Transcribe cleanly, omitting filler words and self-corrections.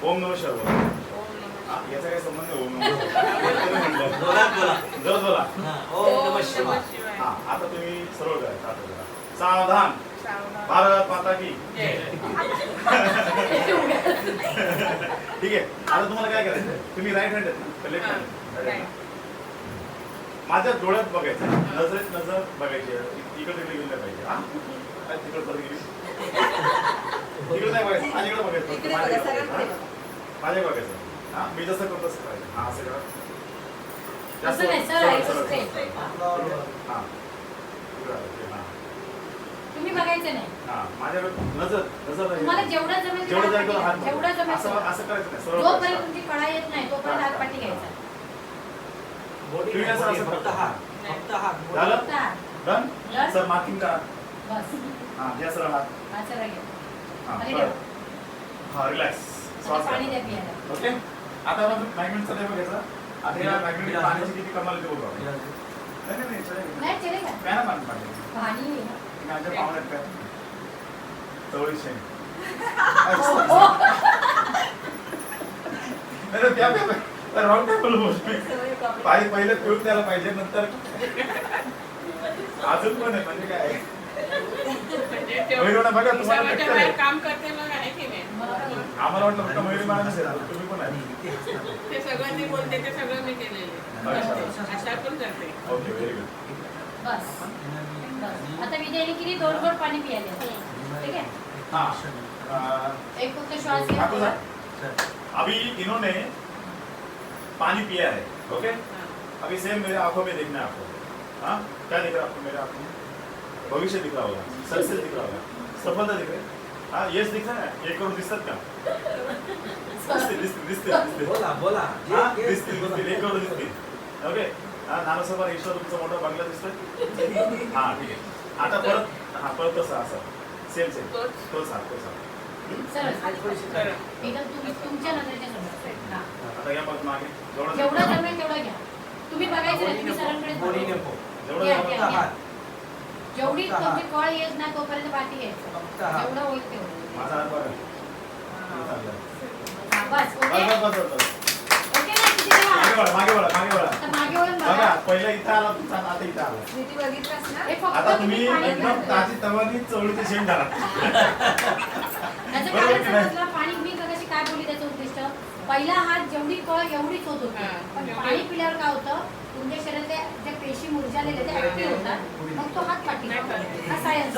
ओम नमः शिवाय. याचा काय संबंध ओम नमः बोला. ओम नमः शिवाय. हा आता तुम्ही सरळ करा. सावधान. भारत माता की ठीक आहे. आता तुम्हाला काय करायचं, तुम्ही राईट हँड आहेत ना, लेफ्ट हँड. माझ्या डोळ्यात बघायचं, नजरेत नजर बघायची, इकडे तिकडे गेलं नाही पाहिजे. हा काय तिकडे परत गेली, तिकडे नाही बघायचं, माझ्याकडे बघायचं, माझ्या बघायचं. हा मी जसं करतो तसं करायचं. हा असं करा. जास्त हा तुम्ही बघायचं नाही. हा माझ्याकडे नजर तुम्हाला जेवढं जमेल जेवढं जाईल तेवढं हात जेवढं जमेल असं करायचं नाही. सरळ जोपर्यंत तुमची कळा येत नाही तोपर्यंत हात पाठी घ्यायचा. तुम्ही असं फक्त हात. झालं डन. Done? सर मार्किंग करा. बस हा घ्या सरळ हात. हा सरळ घ्या. हा खाली बरं. ठेवा. हा रिलॅक्स. आता पाणी द्या प्यायला. ओके. आता आपण मॅग्नेटचा काय बघायचा. आता या मॅग्नेटिक पाण्याची किती कमाल ते बघू आपण. नाही नाही चलेगा. काय ना पाणी पाणी माझ्या पाहुण्यात काय चवळीशे नाही त्या रॉंग टेबल पहिलं पिऊन द्यायला पाहिजे, नंतर अजून पण आहे म्हणजे काय बघा तुम्हाला काम करते मग आहे की नाही. आम्हाला वाटलं फक्त मयुरी माणूस आहे, तुम्ही पण आहे. ते सगळं ते बोलते ते सगळं मी केलेलं अशा पण करते. Okay very good. बस आता विजयने किती दोन गोड पाणी पियाले. ठीक है. हाँ एक फक्त श्वास घ्या. अभी इन्होंने पानी पिया है. ओके. अभी सेम मेरे आंखों में देखना है आपको. हाँ क्या दिख रहा है आपको मेरे आंखों में? भविष्य दिख रहा होगा, सक्सेस दिख रहा होगा, सफलता दिख रही है. हाँ यश दिख रहा है. एक करोड़ दिसतात का? दिसते बोला हाँ दिसते एक करोड़ दिसते. ओके. नानासोबा ईश्वर तुमचा मोठा बंगला दिसतोय. हा ठीक आहे. आता परत हा परत तसं असं सेम तोच हात. सरळ एकदम तुमच्या नजरेच्या समोर. हा. आता या परत मागे जेवढं जमेल तेवढं घ्या. तुम्ही बघायचं नाही, तुम्ही सरांकडे बोली नको. जेवढी तुमची कळ येत नाही तोपर्यंत पाठी घ्यायचं. जेवढं होईल तेवढं. माझा हात बघा. हा, बस ओके. ओके ना किती वेळा? मागे वळा. आता मागे वळून बघा बघा. पहिला इथं आला तुमचा, आता इथं आला. हे फक्त आता तुम्ही पाणी एकदम घ्या. ताजी तवानी चवळीची शेंग घाला. त्याचं कारण समजलं. पाणी मी कशी काय बोलली त्याचं उद्दिष्ट. पहिला हात जेवढी कळ एवढीच होत होती, पण पाणी पिल्यावर काय होतं, तुमच्या शरीरातल्या ज्या पेशी मुरझालेल्या त्या ऍक्टिव्ह होतात, मग तो हात पाठी. हा सायन्स.